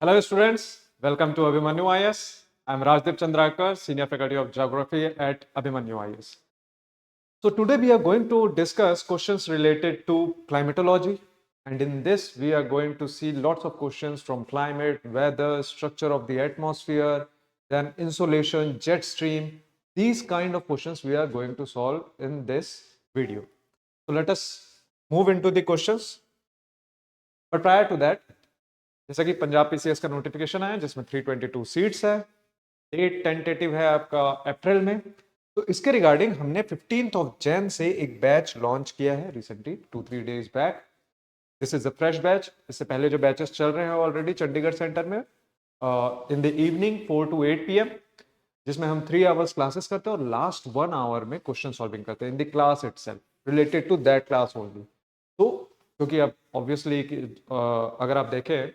Hello students, welcome to Abhimanyu IS. I'm Rajdeep Chandrakar, Senior Faculty of Geography at Abhimanyu IS. So today we are going to discuss questions related to climatology, and in this we are going to see lots of questions from climate, weather, structure of the atmosphere, then insolation, jet stream. These kind of questions we are going to solve in this video. So let us move into the questions. But prior to that, जैसा कि Punjab PCS का notification आया जिसमें 322 seats है, date tentative है आपका अप्रैल में। तो इसके रिगार्डिंग हमने 15th ऑफ जैन से एक बैच लॉन्च किया है recently 2-3 days back. This is a fresh batch. इससे पहले जो बैचेस चल रहे हैं ऑलरेडी चंडीगढ़ सेंटर में in the evening 4 to 8 PM, जिसमें हम 3 आवर्स क्लासेस करते हैं और लास्ट 1 आवर में क्वेश्चन सॉल्विंग करते हैं in the class itself related to that class only. तो क्योंकि अब ऑब्वियसली अगर आप देखें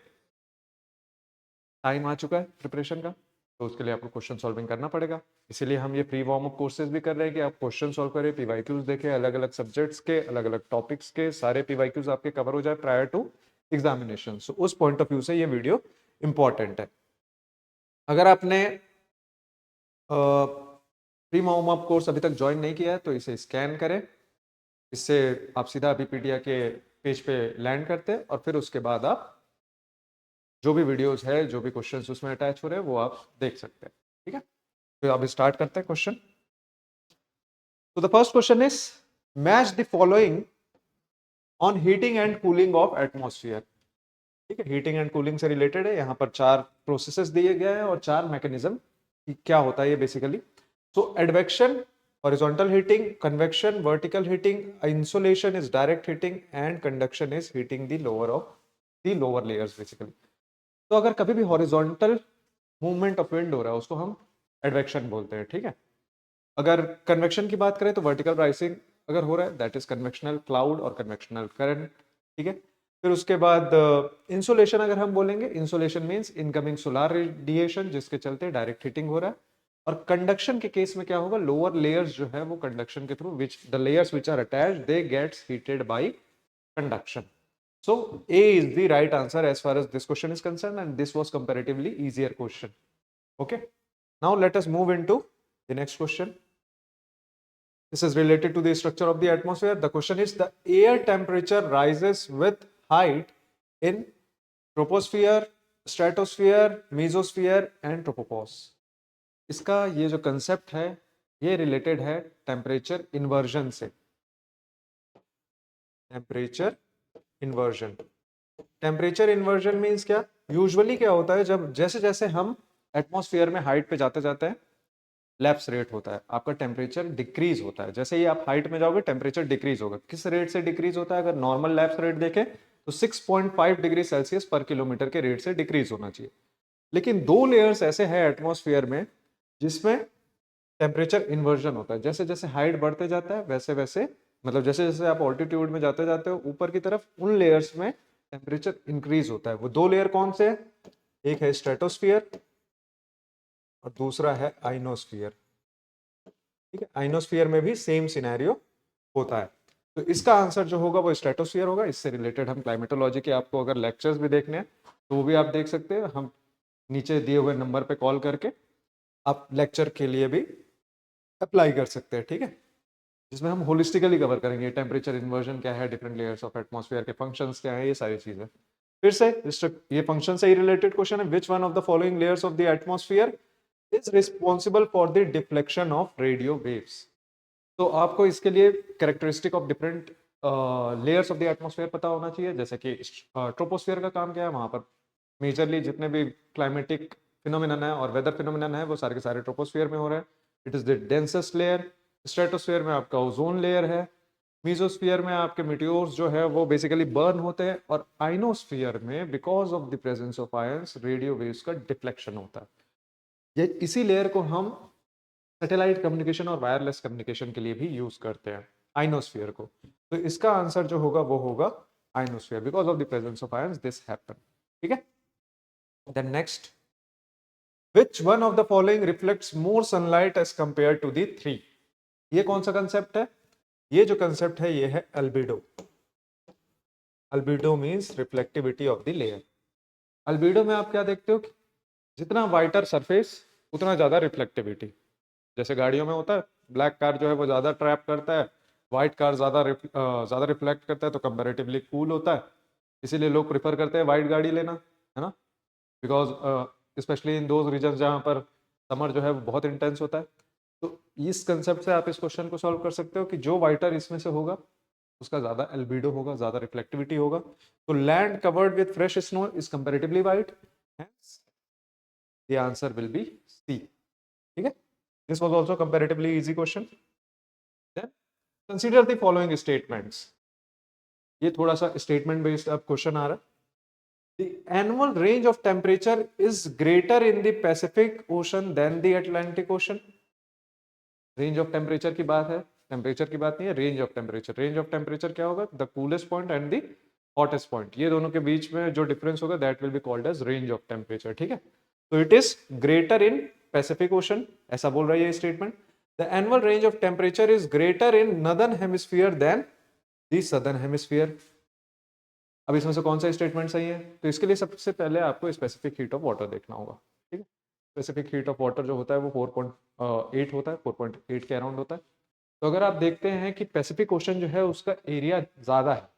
टाइम आ चुका है प्रिपरेशन का, तो उसके लिए आपको क्वेश्चन सॉल्विंग करना पड़ेगा। इसीलिए हम ये प्री वार्म अप कोर्सेज भी कर रहे हैं कि आप क्वेश्चन सॉल्व करें, पीवाईक्यूज देखें, अलग अलग सब्जेक्ट्स के अलग अलग टॉपिक्स के सारे पीवाईक्यूज आपके कवर हो जाए प्रायर टू एग्जामिनेशन। सो उस पॉइंट ऑफ व्यू से ये वीडियो इंपॉर्टेंट है। अगर आपने प्री वार्म अप कोर्स अभी तक ज्वाइन नहीं किया है तो इसे स्कैन करें। इससे आप सीधा विकिपीडिया के पेज पे लैंड करते हैं और फिर उसके बाद आप जो भी वीडियोस है, जो भी क्वेश्चंस उसमें अटैच हो रहे हैं वो आप देख सकते हैं। ठीक है, तो अब स्टार्ट करते हैं क्वेश्चन। तो the first question is match the following on heating and cooling of atmosphere. ठीक है, हीटिंग एंड कूलिंग से रिलेटेड है। यहाँ पर 4 प्रोसेसेस दिए गए हैं और 4 मैकेनिज्म कि क्या होता है ये basically. So advection, horizontal heating, convection, vertical heating, insulation is direct heating and conduction is heating the lower layers basically. तो अगर कभी भी हॉरिजॉन्टल मूवमेंट ऑफ विंड हो रहा है उसको हम एडवेक्शन बोलते हैं। ठीक है, अगर कन्वेक्शन की बात करें तो वर्टिकल राइसिंग अगर हो रहा है दैट इज कन्वेक्शनल क्लाउड और कन्वेक्शनल करंट। ठीक है, फिर उसके बाद इंसुलेशन अगर हम बोलेंगे, insulation means incoming solar radiation जिसके चलते डायरेक्ट हीटिंग हो रहा है। और कंडक्शन के केस में क्या होगा, लोअर लेयर्स जो है वो कंडक्शन के through which the layers which are attached they gets heated by conduction. So A is the right answer as far as this question is concerned, and this was comparatively easier question. Okay, now let us move into the next question. This is related to the structure of the atmosphere. The question is the air temperature rises with height in troposphere, stratosphere, mesosphere and tropopause. इसका ये जो concept है ये related है temperature inversion से। Temperature inversion, temperature inversion means क्या, usually क्या होता है जब जैसे जैसे हम एटमॉस्फेयर में हाइट पे जाते जाते हैं लैप्स रेट होता है, आपका टेम्परेचर डिक्रीज होता है। जैसे ही आप हाइट में जाओगे टेम्परेचर डिक्रीज होगा। किस रेट से डिक्रीज होता है, अगर नॉर्मल लैप्स रेट देखें तो 6.5 डिग्री सेल्सियस पर किलोमीटर के रेट से डिक्रीज होना चाहिए। लेकिन 2 लेयर्स ऐसे हैं एटमॉस्फेयर में जिसमें टेम्परेचर इन्वर्जन होता है। जैसे जैसे हाइट बढ़ते जाता है वैसे वैसे, मतलब जैसे जैसे आप ऑल्टीट्यूड में जाते जाते हो ऊपर की तरफ, उन लेयर्स में टेम्परेचर इंक्रीज होता है। वो 2 लेयर कौन से है, एक है स्ट्रेटोस्फियर और दूसरा है आइनोस्फियर। ठीक है, आइनोस्फियर में भी सेम सिनेरियो होता है। तो इसका आंसर जो होगा वो स्ट्रेटोस्फियर होगा। इससे रिलेटेड हम क्लाइमेटोलॉजी के आपको अगर लेक्चर्स भी देखने हैं तो वो भी आप देख सकते हैं, हम नीचे दिए हुए नंबर पे कॉल करके आप लेक्चर के लिए भी अप्लाई कर सकते हैं। ठीक है, जिसमें हम होलिस्टिकली कवर करेंगे टेम्परेचर इन्वर्जन क्या है, डिफरेंट लेयर्स ऑफ एटमॉस्फेयर के फंक्शंस क्या है, ये सारी चीजें। फिर से ये फंक्शन से ही रिलेटेड क्वेश्चन है, which one of the following layers of the atmosphere is responsible for the deflection of radio waves. तो आपको इसके लिए characteristic of different layers of the atmosphere पता होना चाहिए। जैसे कि ट्रोपोस्फेयर का काम क्या है, वहां पर मेजरली जितने भी क्लाइमेटिक फिनोमिनन है और वेदर फिनोमिनन है वो सारे के सारे ट्रोपोस्फेयर में हो रहे हैं। It is the densest layer. Stratosphere में आपका ओजोन लेयर है। मीजोस्फीयर में आपके मिटियोर्स जो है वो बेसिकली बर्न होते हैं। और आइनोस्फीयर में because of the presence of ions radio waves का डिफ्लेक्शन होता है। ये इसी लेयर को हम सैटेलाइट कम्युनिकेशन और वायरलेस कम्युनिकेशन के लिए भी यूज करते हैं, आइनोस्फीयर को। तो इसका आंसर जो होगा वो होगा ionosphere, because of the presence of ions this happen. ठीक है, then next, which one of the following reflects more sunlight as compared to the 3? ये कौन सा कंसेप्ट है, ये जो कंसेप्ट है ये है albedo. Albedo means reflectivity of the layer. Albedo में आप क्या देखते हो कि जितना वाइटर सरफेस उतना ज़्यादा रिफ्लेक्टिविटी, जैसे गाड़ियों में होता है ब्लैक कार जो है वो ज़्यादा ट्रैप करता है, वाइट कार ज़्यादा रिफ्लेक्ट करता है, तो कंपेरेटिवली कूल होता है, इसीलिए लोग प्रेफर करते हैं वाइट गाड़ी लेना, है ना, because specially in those region जहाँ पर समर जो है वो बहुत इंटेंस होता है। तो इस कंसेप्ट से आप इस क्वेश्चन को सॉल्व कर सकते हो कि जो वाइटर इसमें से होगा उसका ज़्यादा एल्बिडो होगा, ज़्यादा रिफ्लेक्टिविटी होगा। तो land covered with fresh snow is comparatively white, hence the answer will be C। ठीक है, this was also comparatively easy question। Then consider the following statements। ये थोड़ा सा स्टेटमेंट बेस्ड अब क्वेश्चन आ रहा है। The annual range of temperature is greater in the Pacific Ocean than the Atlantic Ocean। Range of temperature की बात है, temperature की बात नहीं है, range of temperature. Range of temperature क्या होगा, the coolest point and the hottest point, ये दोनों के बीच में जो डिफरेंस होगा that will be called as range of temperature. ठीक है, तो it is greater in Pacific Ocean, ऐसा बोल रहा है ये statement. The annual range of temperature is greater in northern hemisphere than the southern hemisphere. अब इसमें से कौन सा स्टेटमेंट सही है, तो इसके लिए सबसे पहले आपको स्पेसिफिक हीट ऑफ वाटर देखना होगा। ठीक है, स्पेसिफिक हीट ऑफ वाटर जो होता है वो 4.8 होता है, 4.8 के अराउंड होता है। तो अगर आप देखते हैं कि पैसिफिक ओशन जो है उसका एरिया ज़्यादा है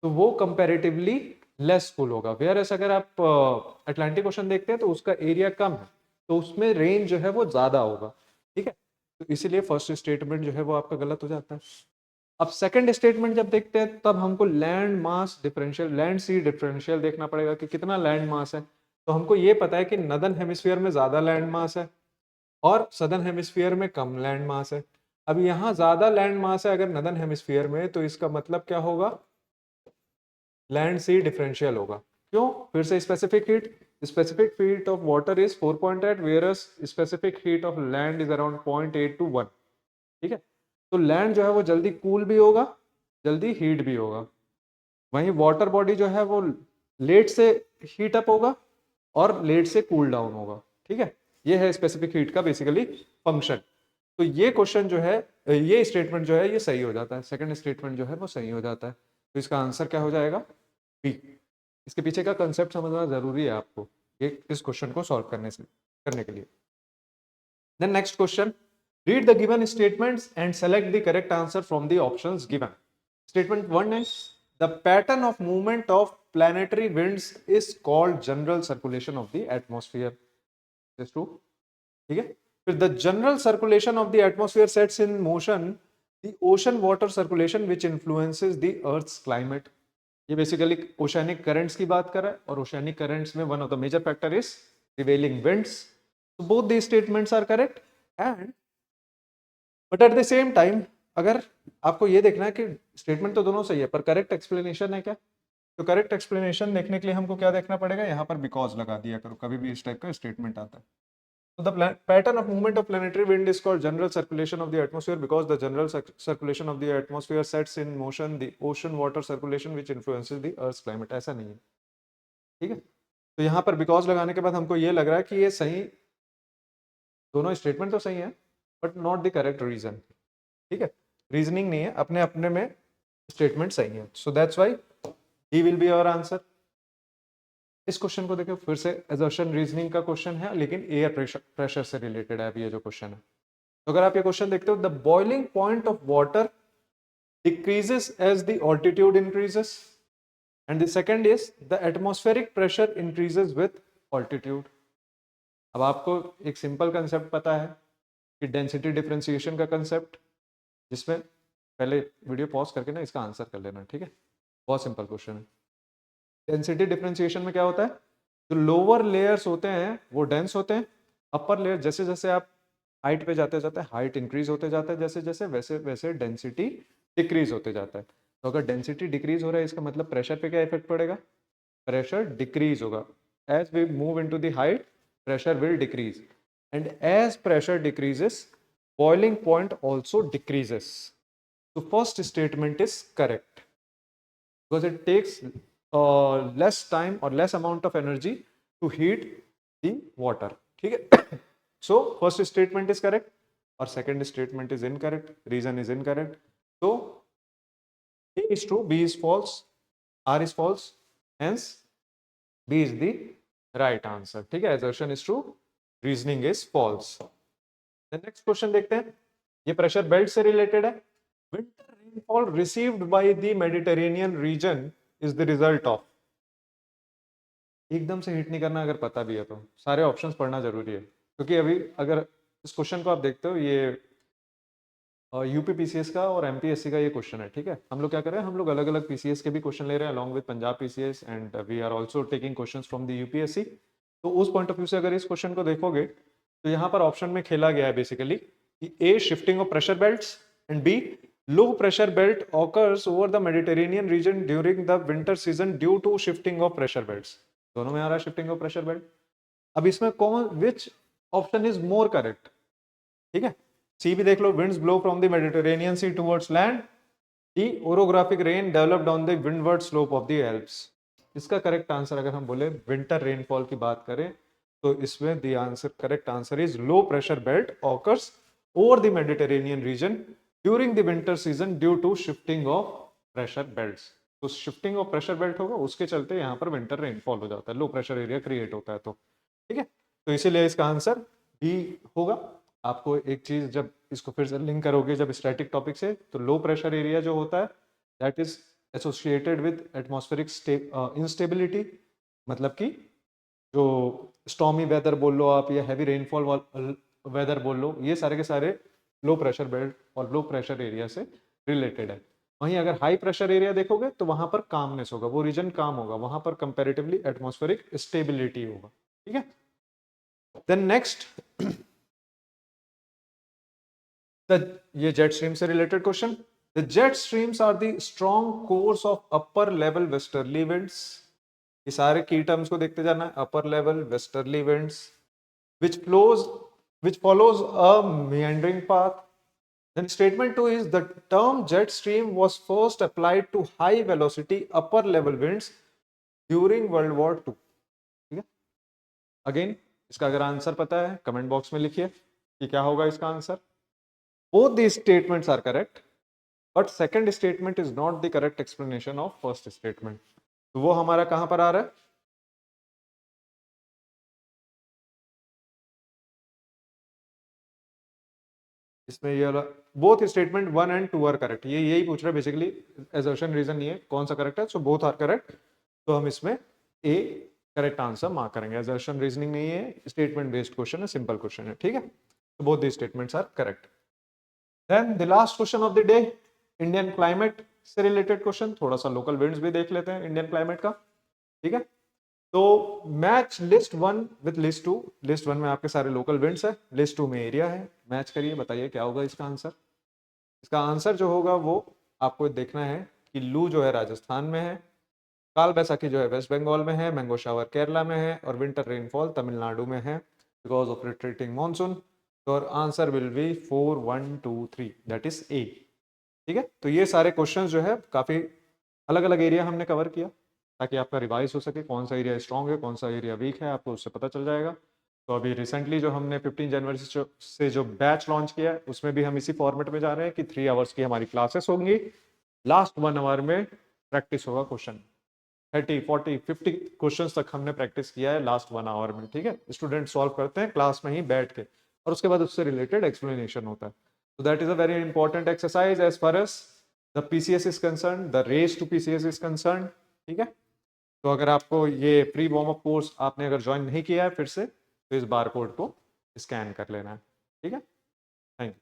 तो वो कंपैरेटिवली लेस कूल होगा, वेयर एस अगर आप अटलांटिक ओशन देखते हैं तो उसका एरिया कम है तो उसमें रेंज जो है वो ज़्यादा होगा। ठीक है, तो इसीलिए फर्स्ट स्टेटमेंट जो है वो आपका गलत हो जाता है। अब सेकंड स्टेटमेंट जब देखते हैं तब हमको लैंड मास डिफरेंशियल, लैंड सी डिफरेंशियल देखना पड़ेगा कि कितना लैंड मास है। तो हमको ये पता है कि नदर्न हेमिस्फीयर में ज़्यादा लैंड मास है और सदर्न हेमिस्फीयर में कम लैंड मास है। अब यहाँ ज्यादा लैंड मास है अगर नदर्न हेमिस्फीयर में, तो इसका मतलब क्या होगा, लैंड सी डिफरेंशियल होगा। क्यों, फिर से specific heat of water is 4.8 वेयरस specific heat of land is around 0.8 to 1। ठीक है, तो लैंड जो है वो जल्दी कूल भी होगा, जल्दी हीट भी होगा, वहीं वाटर बॉडी जो है वो लेट से हीट अप होगा और लेट से कूल डाउन होगा। ठीक है, ये है स्पेसिफिक हीट का बेसिकली फंक्शन। तो ये क्वेश्चन जो है, ये स्टेटमेंट जो है ये सही हो जाता है, सेकंड स्टेटमेंट जो है वो सही हो जाता है। तो इसका आंसर क्या हो जाएगा, बी। इसके पीछे का कंसेप्ट समझना जरूरी है आपको ये इस क्वेश्चन को सॉल्व करने के लिए। Then next question, read the given statements and select the correct answer from the options given. Statement 1 is the pattern of movement of planetary winds is called general circulation of the atmosphere। Is true। ठीक है, फिर the general circulation of the atmosphere sets in motion the ocean water circulation which influences the earth's climate। ये basically oceanic currents की बात कर रहा है और ओशियनिक करंट्स में one of the major factor is prevailing winds. तो both the statements are correct and but at the same time अगर आपको ये देखना है कि स्टेटमेंट तो दोनों सही है पर करेक्ट एक्सप्लेनेशन है क्या, तो करेक्ट एक्सप्लेनेशन देखने के लिए हमको क्या देखना पड़ेगा, यहाँ पर बिकॉज लगा दिया करो कभी भी इस टाइप का स्टेटमेंट आता है। So the pattern of movement of planetary wind is called general circulation of the atmosphere because the general circulation of the atmosphere sets in motion the ocean water circulation which influences the earth's climate। ऐसा नहीं है। ठीक है, तो यहाँ पर because लगाने के बाद हमको ये लग रहा है कि ये सही, दोनों स्टेटमेंट तो सही है but not the correct reason. ठीक है, रीजनिंग नहीं है, अपने अपने में स्टेटमेंट सही है। So that's why D will be our answer. इस क्वेश्चन को देखो फिर से असर्शन रीजनिंग का क्वेश्चन है लेकिन एयर प्रेशर से रिलेटेड है अभी ये जो क्वेश्चन है। तो अगर आप ये क्वेश्चन देखते हो, the boiling point of water decreases as the altitude increases and the second is the atmospheric pressure increases with altitude. अब आपको एक सिंपल कंसेप्ट पता है कि डेंसिटी डिफरेंशिएशन का कंसेप्ट, जिसमें पहले वीडियो पॉज करके ना इसका आंसर कर लेना। ठीक है, बहुत सिंपल क्वेश्चन है। डेंसिटी डिफरेंशिएशन में क्या होता है, जो लोअर लेयर्स होते हैं वो डेंस होते हैं, अपर लेयर जैसे जैसे आप हाइट पे जाते जाते हाइट इंक्रीज होते जाता है, जैसे जैसे वैसे वैसे डेंसिटी डिक्रीज होते जाता है। तो अगर डेंसिटी डिक्रीज हो रहा है इसका मतलब प्रेशर पे क्या इफेक्ट पड़ेगा, प्रेशर डिक्रीज होगा। As we move into the height pressure will decrease and as pressure decreases boiling point also decreases। So first statement is correct because it takes less time or less amount of energy to heat the water। ठीक है, so first statement is correct और second statement is incorrect, reason is incorrect। So A is true, B is false, R is false, hence B is the right answer, ठीक है, assertion is true, reasoning is false. Next question देखते हैं, ये pressure belt से related है. Winter rainfall received by the Mediterranean reason is the result of. एकदम से hit नहीं करना, अगर पता भी है तो सारे ऑप्शंस पढ़ना जरूरी है, क्योंकि अभी अगर इस क्वेश्चन को आप देखते हो, ये यूपी पीसीएस का और एमपीएससी का ये क्वेश्चन है, ठीक है. हम लोग क्या कर रहे हैं, हम लोग अलग अलग पीसीएस के भी क्वेश्चन ले रहे हैं along with Punjab PCS, and we are also taking questions from the UPSC. तो उस पॉइंट ऑफ व्यू से अगर इस क्वेश्चन को देखोगे तो यहाँ पर ऑप्शन में खेला गया है बेसिकली कि a shifting of pressure belts and B low pressure belt occurs over the Mediterranean region during the winter season due to shifting of pressure belts. दोनों में आ रहा है शिफ्टिंग ऑफ प्रेशर बेल्ट. अब इसमें कौन, which option is more correct, ठीक है. सी भी देख लो, winds blow from the Mediterranean Sea towards land. D, orographic rain developed on the windward slope of the Alps. इसका करेक्ट आंसर अगर हम बोले विंटर रेनफॉल की बात करें तो इसमें the answer, correct answer is low pressure belt occurs over the Mediterranean region during the winter season due to shifting of pressure belts. तो शिफ्टिंग ऑफ प्रेशर बेल्ट होगा, उसके चलते यहाँ पर विंटर रेनफॉल हो जाता है, लो प्रेशर एरिया क्रिएट होता है. तो ठीक है, तो इसीलिए इसका आंसर बी होगा. आपको एक चीज जब इसको फिर से लिंक करोगे जब स्टैटिक टॉपिक से, तो लो प्रेशर एरिया जो होता है that is associated with atmospheric instability. मतलब कि जो स्टॉर्मी वेदर बोल लो आप या हैवी रेनफॉल वेदर बोल लो, ये सारे के सारे लो प्रेशर बेल्ट और लो प्रेशर एरिया से रिलेटेड है. वहीं अगर हाई प्रेशर एरिया देखोगे तो वहां पर कामनेस होगा, वो रीजन काम होगा, वहां पर कंपैरेटिवली एटमॉस्फेरिक स्टेबिलिटी होगा. ठीक है, देन नेक्स्ट ये जेट स्ट्रीम से related question. The jet streams are the strong course of upper level westerly winds. ये सारे की टर्म्स को देखते जाना है. Upper level westerly winds which follows a meandering path. Then statement 2 is the term jet stream was first applied to high velocity upper level winds during World War II. ठीक है, again इसका अगर answer पता है comment box में लिखिए कि क्या होगा इसका answer. Both these statements are correct, but second statement is not the correct explanation of first statement. तो वो हमारा कहां पर आ रहा है, इसमें ये वाला. Both statement 1 and 2 are correct. ये यही पूछ रहा है बेसिकली, assertion रीजन नहीं है कौन सा करेक्ट है. So both are correct. तो हम इसमें ए करेक्ट आंसर मार्क करेंगे. assertion रीजनिंग नहीं है, स्टेटमेंट बेस्ड क्वेश्चन है, सिंपल क्वेश्चन है. ठीक है, तो both the statements are correct. Then the last question of the day, Indian climate से रिलेटेड क्वेश्चन. थोड़ा सा लोकल विंड्स भी देख लेते हैं इंडियन क्लाइमेट का. ठीक है, तो match list 1 with list 2. List 1 में आपके सारे लोकल विंड्स है, लिस्ट 2 में एरिया है. मैच करिए, बताइए क्या होगा इसका आंसर. इसका आंसर जो होगा वो आपको देखना है कि लू जो है राजस्थान में है, काल बैसाखी जो है वेस्ट बंगाल में है, मैंगो शावर केरला में है, और विंटर रेनफॉल तमिलनाडु में है बिकॉज ऑफ रिट्रीटिंग मानसून. तो answer will be 4 1 2 3, that is a. ठीक है, तो ये सारे क्वेश्चंस जो है काफी अलग अलग एरिया हमने कवर किया ताकि आपका रिवाइज हो सके, कौन सा एरिया स्ट्रॉन्ग है कौन सा एरिया वीक है, आपको उससे पता चल जाएगा. तो अभी रिसेंटली जो हमने 15 जनवरी से जो बैच लॉन्च किया है उसमें भी हम इसी फॉर्मेट में जा रहे हैं कि 3 आवर्स की हमारी क्लासेस होंगी. लास्ट 1 आवर में प्रैक्टिस होगा क्वेश्चन. 30 40 50 क्वेश्चंस तक हमने प्रैक्टिस किया है लास्ट 1 आवर में. ठीक है, स्टूडेंट सॉल्व करते हैं क्लास में ही बैठ के, और उसके बाद उससे रिलेटेड एक्सप्लेनेशन होता है. So that is a very important exercise as far as the PCS is concerned, the race to PCS is concerned. ठीक है, तो अगर आपको ये प्री वार्म अप कोर्स आपने अगर ज्वाइन नहीं किया है फिर से, तो इस बार कोड को स्कैन कर लेना है. ठीक है, थैंक यू.